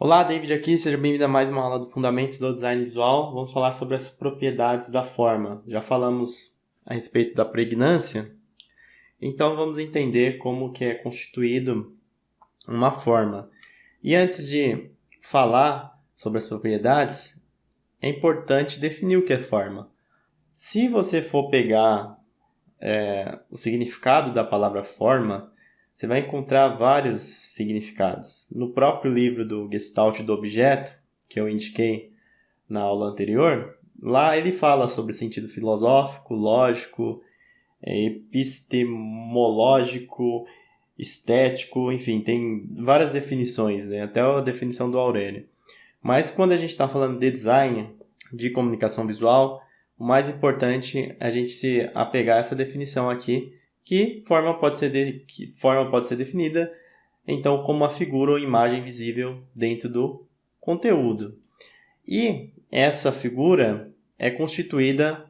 Olá, David aqui, seja bem-vindo a mais uma aula do Fundamentos do Design Visual. Vamos falar sobre as propriedades da forma. Já falamos a respeito da pregnância, então vamos entender como que é constituído uma forma. E antes de falar sobre as propriedades, é importante definir o que é forma. Se você for pegar o significado da palavra forma, você vai encontrar vários significados. No próprio livro do Gestalt do Objeto, que eu indiquei na aula anterior, lá ele fala sobre sentido filosófico, lógico, epistemológico, estético, enfim, tem várias definições, né? Até a definição do Aurélio. Mas quando a gente está falando de design, de comunicação visual, o mais importante é a gente se apegar a essa definição aqui, que forma pode ser definida, então, como uma figura ou imagem visível dentro do conteúdo. E essa figura é constituída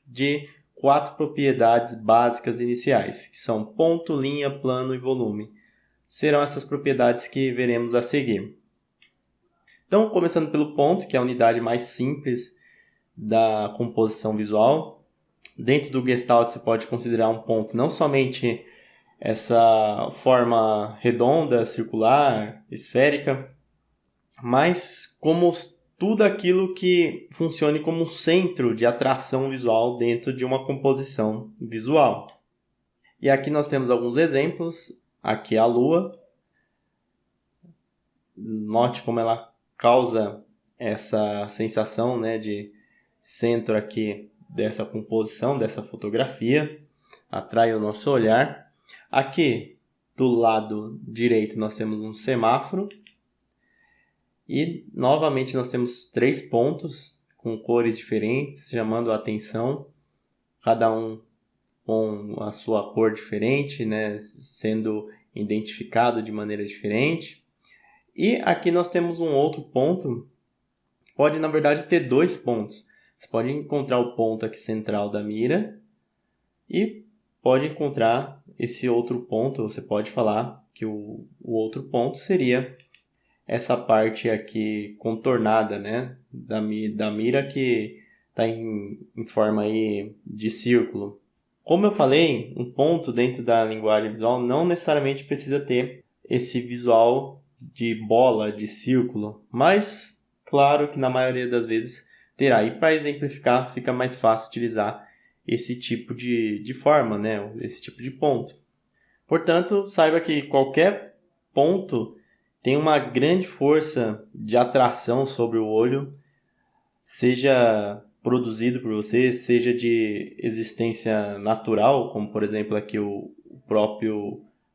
de 4 propriedades básicas iniciais, que são ponto, linha, plano e volume. Serão essas propriedades que veremos a seguir. Então, começando pelo ponto, que é a unidade mais simples da composição visual. Dentro do Gestalt, você pode considerar um ponto não somente essa forma redonda, circular, esférica, mas como tudo aquilo que funcione como um centro de atração visual dentro de uma composição visual. E aqui nós temos alguns exemplos. Aqui a Lua. Note como ela causa essa sensação, né, de centro aqui dessa composição, dessa fotografia. Atrai o nosso olhar. Aqui do lado direito nós temos um semáforo. E novamente nós temos 3 pontos com cores diferentes, chamando a atenção, cada um com a sua cor diferente, né, sendo identificado de maneira diferente. E aqui nós temos um outro ponto, pode na verdade ter 2 pontos. Você pode encontrar o ponto aqui central da mira e pode encontrar esse outro ponto, você pode falar que o outro ponto seria essa parte aqui contornada, né, da mira que está em forma aí de círculo. Como eu falei, um ponto dentro da linguagem visual não necessariamente precisa ter esse visual de bola, de círculo, mas claro que na maioria das vezes terá. E para exemplificar, fica mais fácil utilizar esse tipo de forma, né, esse tipo de ponto. Portanto, saiba que qualquer ponto tem uma grande força de atração sobre o olho, seja produzido por você, seja de existência natural, como por exemplo aqui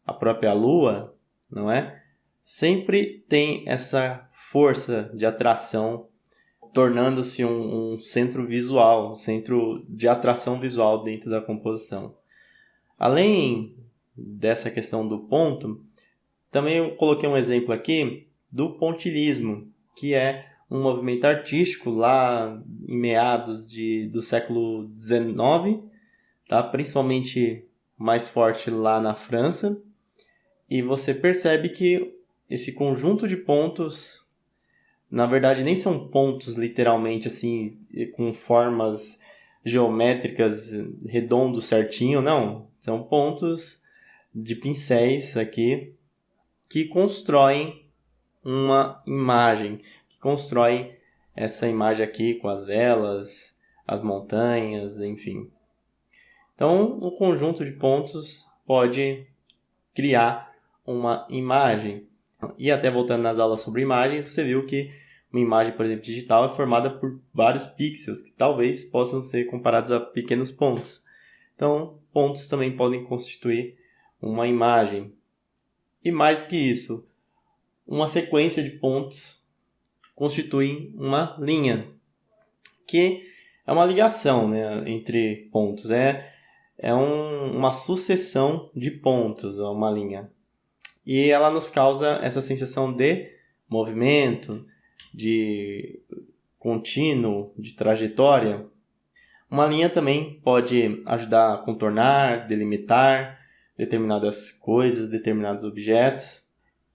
a própria Lua, não é? Sempre tem essa força de atração, tornando-se um centro visual, um centro de atração visual dentro da composição. Além dessa questão do ponto, também eu coloquei um exemplo aqui do pontilhismo, que é um movimento artístico lá em meados do século XIX, tá? Principalmente mais forte lá na França. E você percebe que esse conjunto de pontos, na verdade, nem são pontos literalmente assim, com formas geométricas redondos certinho, não. São pontos de pincéis aqui que constroem uma imagem, que constroem essa imagem aqui com as velas, as montanhas, enfim. Então, um conjunto de pontos pode criar uma imagem. E até voltando nas aulas sobre imagens, você viu que uma imagem, por exemplo, digital é formada por vários pixels, que talvez possam ser comparados a pequenos pontos. Então, pontos também podem constituir uma imagem. E mais do que isso, uma sequência de pontos constitui uma linha, que é uma ligação, né, entre pontos. Uma sucessão de pontos, uma linha. E ela nos causa essa sensação de movimento, de contínuo, de trajetória. Uma linha também pode ajudar a contornar, delimitar determinadas coisas, determinados objetos.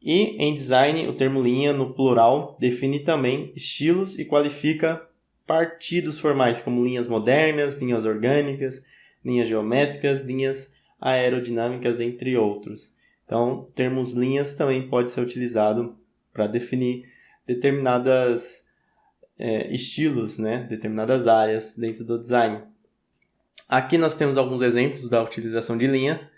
E em design, o termo linha no plural define também estilos e qualifica partidos formais como linhas modernas, linhas orgânicas, linhas geométricas, linhas aerodinâmicas, entre outros. Então, termos linhas também pode ser utilizado para definir determinadas estilos, né? Determinadas áreas dentro do design. Aqui nós temos alguns exemplos da utilização de linha.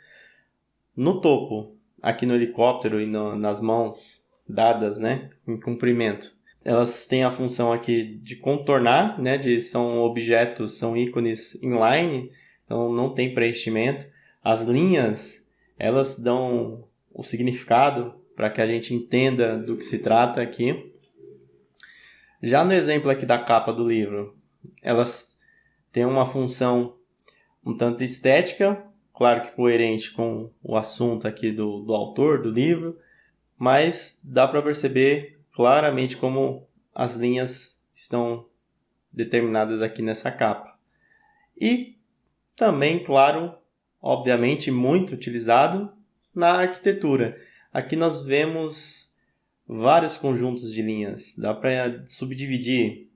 No topo, aqui no helicóptero e nas mãos dadas, né, em comprimento, elas têm a função aqui de contornar, né, são objetos, são ícones inline, então não tem preenchimento. As linhas, elas dão o significado para que a gente entenda do que se trata aqui. Já no exemplo aqui da capa do livro, elas têm uma função um tanto estética, claro que coerente com o assunto aqui do autor do livro, mas dá para perceber claramente como as linhas estão determinadas aqui nessa capa. E também, claro, obviamente muito utilizado na arquitetura. Aqui nós vemos vários conjuntos de linhas, dá para subdividir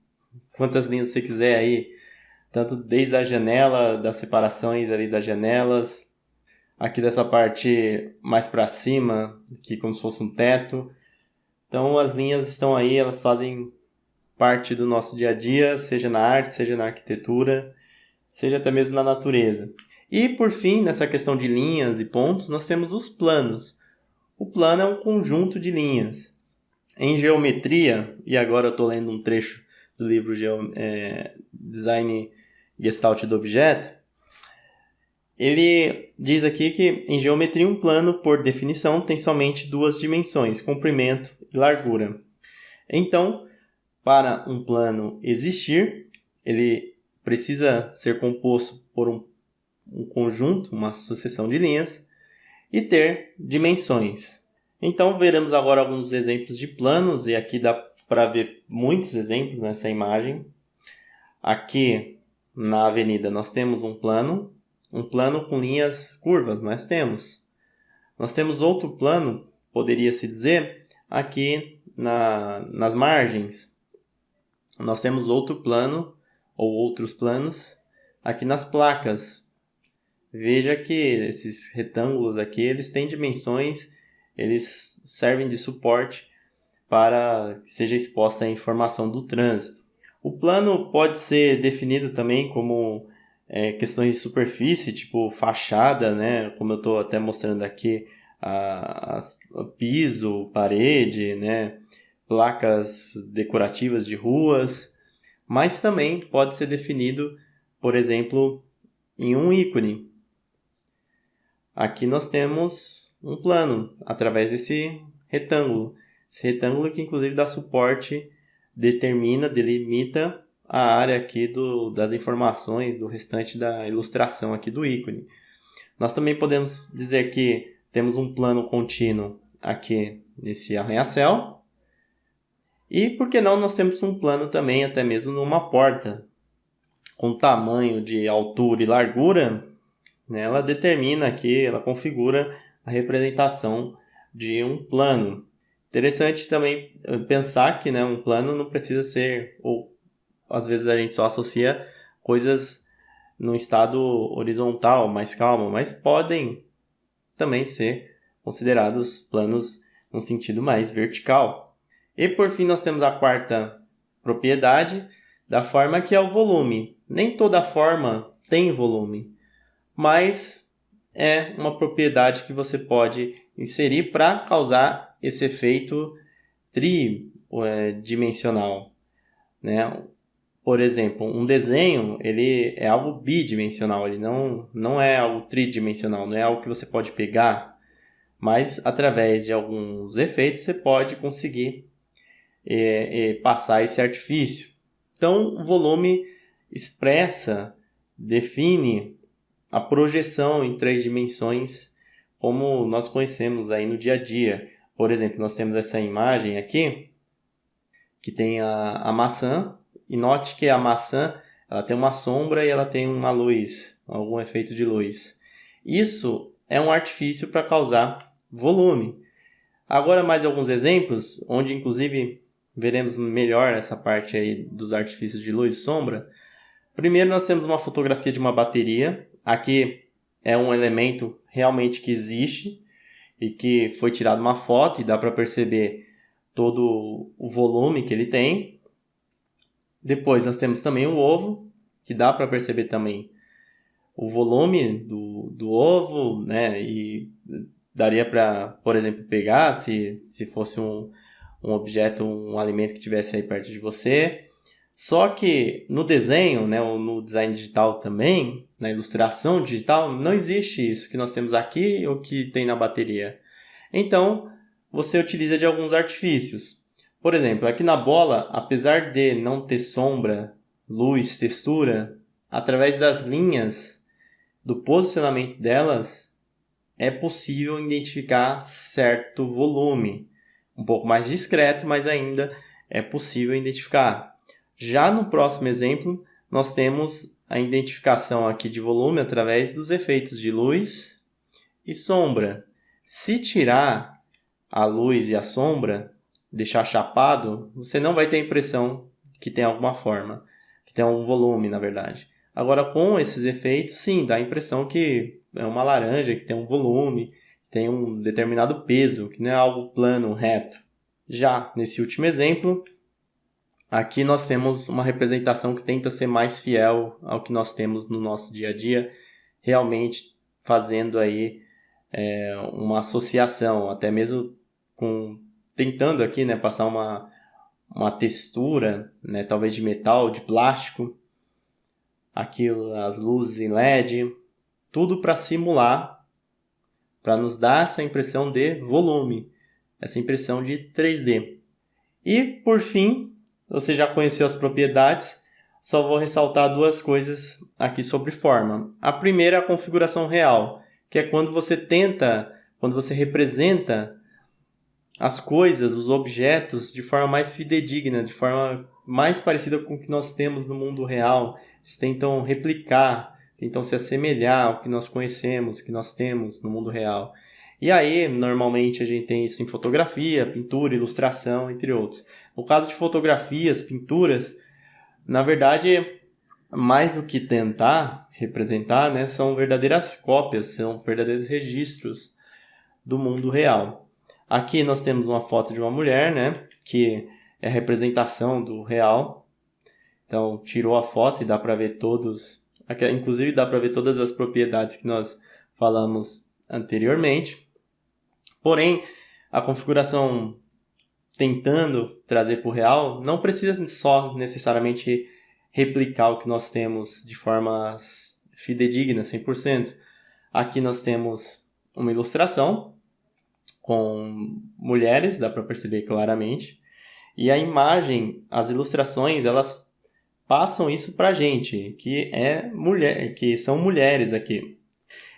quantas linhas você quiser aí, tanto desde a janela, das separações ali das janelas, aqui dessa parte mais para cima, aqui como se fosse um teto. Então as linhas estão aí, elas fazem parte do nosso dia a dia, seja na arte, seja na arquitetura, seja até mesmo na natureza. E por fim, nessa questão de linhas e pontos, nós temos os planos. O plano é um conjunto de linhas. Em geometria, e agora eu estou lendo um trecho do livro Design Gestalt do Objeto, ele diz aqui que em geometria um plano, por definição, tem somente duas dimensões, comprimento e largura. Então, para um plano existir, ele precisa ser composto por um conjunto, uma sucessão de linhas, e ter dimensões. Então, veremos agora alguns exemplos de planos, e aqui dá para ver muitos exemplos nessa imagem. Aqui na avenida nós temos um plano com linhas curvas, nós temos outro plano, poderia-se dizer, aqui nas margens. Nós temos outro plano, ou outros planos, aqui nas placas. Veja que esses retângulos aqui, eles têm dimensões, eles servem de suporte para que seja exposta a informação do trânsito. O plano pode ser definido também como questões de superfície, tipo fachada, né? Como eu estou até mostrando aqui, piso, parede, né? Placas decorativas de ruas, mas também pode ser definido, por exemplo, em um ícone. Aqui nós temos um plano através desse retângulo. Esse retângulo que inclusive dá suporte, delimita a área aqui das informações do restante da ilustração aqui do ícone. Nós também podemos dizer que temos um plano contínuo aqui nesse arranha-céu. E por que não nós temos um plano também até mesmo numa porta com tamanho de altura e largura, né? Ela determina aqui, ela configura a representação de um plano. Interessante também pensar que, né, um plano não precisa ser, ou às vezes a gente só associa coisas num estado horizontal, mais calmo, mas podem também ser considerados planos num sentido mais vertical. E por fim nós temos a quarta propriedade, da forma, que é o volume. Nem toda forma tem volume, mas é uma propriedade que você pode inserir para causar esse efeito tridimensional, né? Por exemplo, um desenho, ele é algo bidimensional, ele não é algo tridimensional, não é algo que você pode pegar, mas através de alguns efeitos você pode conseguir passar esse artifício. Então, o volume expressa, define a projeção em 3 dimensões, como nós conhecemos aí no dia a dia. Por exemplo, nós temos essa imagem aqui, que tem a maçã, e note que a maçã ela tem uma sombra e ela tem uma luz, algum efeito de luz. Isso é um artifício para causar volume. Agora mais alguns exemplos, onde inclusive veremos melhor essa parte aí dos artifícios de luz e sombra. Primeiro nós temos uma fotografia de uma bateria. Aqui é um elemento realmente que existe e que foi tirado uma foto e dá para perceber todo o volume que ele tem. Depois nós temos também o ovo, que dá para perceber também o volume do ovo, né? E daria para, por exemplo, pegar se fosse um objeto, um alimento que estivesse aí perto de você. Só que no desenho, né, ou no design digital também, na ilustração digital, não existe isso que nós temos aqui ou que tem na bateria. Então, você utiliza de alguns artifícios. Por exemplo, aqui na bola, apesar de não ter sombra, luz, textura, através das linhas, do posicionamento delas, é possível identificar certo volume. Um pouco mais discreto, mas ainda é possível identificar. Já no próximo exemplo, nós temos a identificação aqui de volume através dos efeitos de luz e sombra. Se tirar a luz e a sombra, deixar chapado, você não vai ter a impressão que tem alguma forma, que tem um volume, na verdade. Agora, com esses efeitos, sim, dá a impressão que é uma laranja, que tem um volume, tem um determinado peso, que não é algo plano, reto. Já nesse último exemplo, aqui nós temos uma representação que tenta ser mais fiel ao que nós temos no nosso dia a dia, realmente fazendo aí uma associação, até mesmo tentando aqui, né, passar uma textura, né, talvez de metal, de plástico, aqui as luzes em LED, tudo para simular, para nos dar essa impressão de volume, essa impressão de 3D. E, por fim, você já conheceu as propriedades, só vou ressaltar duas coisas aqui sobre forma. A primeira é a configuração real, que é quando você representa as coisas, os objetos, de forma mais fidedigna, de forma mais parecida com o que nós temos no mundo real. Eles tentam replicar, tentam se assemelhar ao que nós conhecemos, que nós temos no mundo real. E aí, normalmente, a gente tem isso em fotografia, pintura, ilustração, entre outros. No caso de fotografias, pinturas, na verdade, mais do que tentar representar, né, são verdadeiras cópias, são verdadeiros registros do mundo real. Aqui nós temos uma foto de uma mulher, né, que é a representação do real. Então, tirou a foto e dá para ver inclusive dá para ver todas as propriedades que nós falamos anteriormente. Porém, a configuração tentando trazer para o real não precisa só necessariamente replicar o que nós temos de forma fidedigna, 100%. Aqui nós temos uma ilustração com mulheres, dá para perceber claramente. E a imagem, as ilustrações, elas passam isso para a gente, que são mulheres aqui.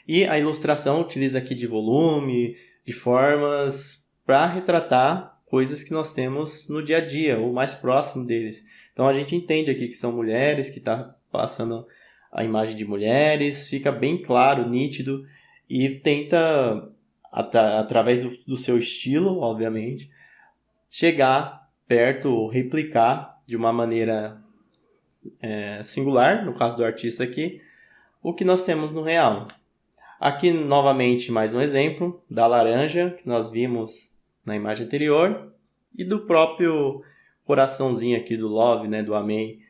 E a ilustração utiliza aqui de volume, de formas, para retratar coisas que nós temos no dia a dia, ou mais próximo deles. Então a gente entende aqui que são mulheres, que está passando a imagem de mulheres, fica bem claro, nítido, e tenta, através do seu estilo, obviamente, chegar perto ou replicar de uma maneira singular, no caso do artista aqui, o que nós temos no real. Aqui, novamente, mais um exemplo da laranja que nós vimos na imagem anterior e do próprio coraçãozinho aqui do love, né, do amém,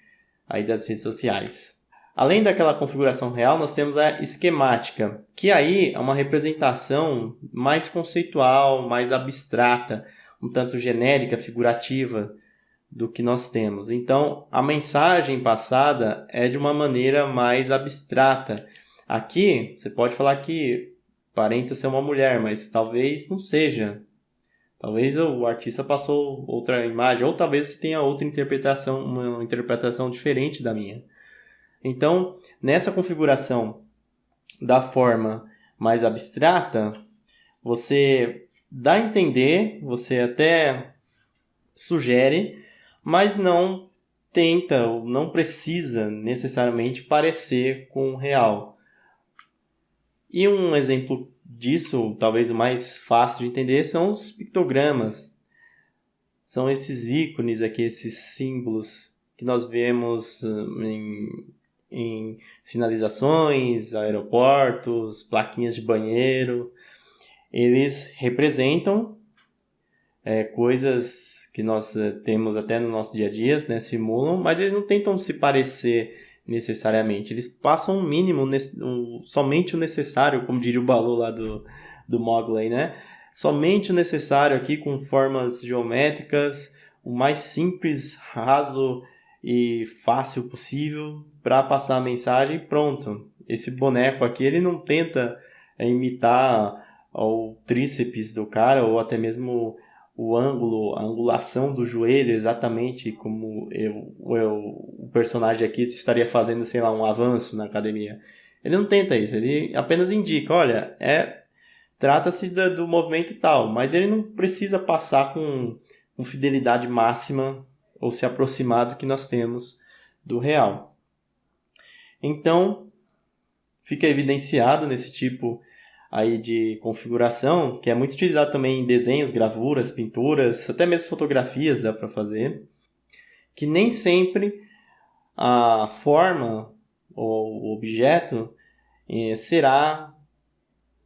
aí das redes sociais. Além daquela configuração real, nós temos a esquemática, que aí é uma representação mais conceitual, mais abstrata, um tanto genérica, figurativa do que nós temos. Então, a mensagem passada é de uma maneira mais abstrata. Aqui, você pode falar que aparenta ser uma mulher, mas talvez não seja. Talvez o artista passou outra imagem, ou talvez você tenha outra interpretação, uma interpretação diferente da minha. Então, nessa configuração da forma mais abstrata, você dá a entender, você até sugere, mas não tenta ou não precisa necessariamente parecer com o real. E um exemplo disso, talvez o mais fácil de entender, são os pictogramas. São esses ícones aqui, esses símbolos que nós vemos em sinalizações, aeroportos, plaquinhas de banheiro. Eles representam coisas que nós temos até no nosso dia a dia, né, simulam, mas eles não tentam se parecer necessariamente. Eles passam o mínimo, somente o necessário, como diria o Baloo lá do Mowgli, né? Somente o necessário aqui, com formas geométricas, o mais simples, raso e fácil possível para passar a mensagem. Pronto. Esse boneco aqui, ele não tenta imitar o tríceps do cara, ou até mesmo o ângulo, a angulação do joelho, exatamente como o personagem aqui estaria fazendo, sei lá, um avanço na academia. Ele não tenta isso, ele apenas indica, olha, trata-se do movimento tal, mas ele não precisa passar com fidelidade máxima ou se aproximar do que nós temos do real. Então, fica evidenciado nesse tipo aí de configuração, que é muito utilizado também em desenhos, gravuras, pinturas, até mesmo fotografias dá para fazer, que nem sempre a forma ou o objeto será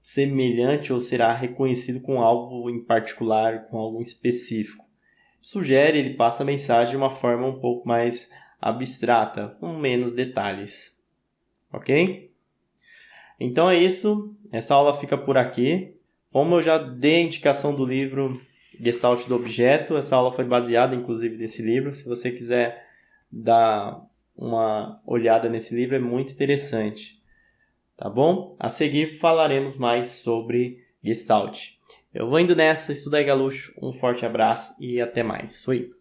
semelhante ou será reconhecido com algo em particular, com algo específico. Sugere, ele passa a mensagem de uma forma um pouco mais abstrata, com menos detalhes. Ok? Então é isso, essa aula fica por aqui. Como eu já dei a indicação do livro Gestalt do Objeto, essa aula foi baseada inclusive nesse livro. Se você quiser dar uma olhada nesse livro, é muito interessante. Tá bom? A seguir falaremos mais sobre Gestalt. Eu vou indo nessa, estuda aí, Galuxo. Um forte abraço e até mais. Fui!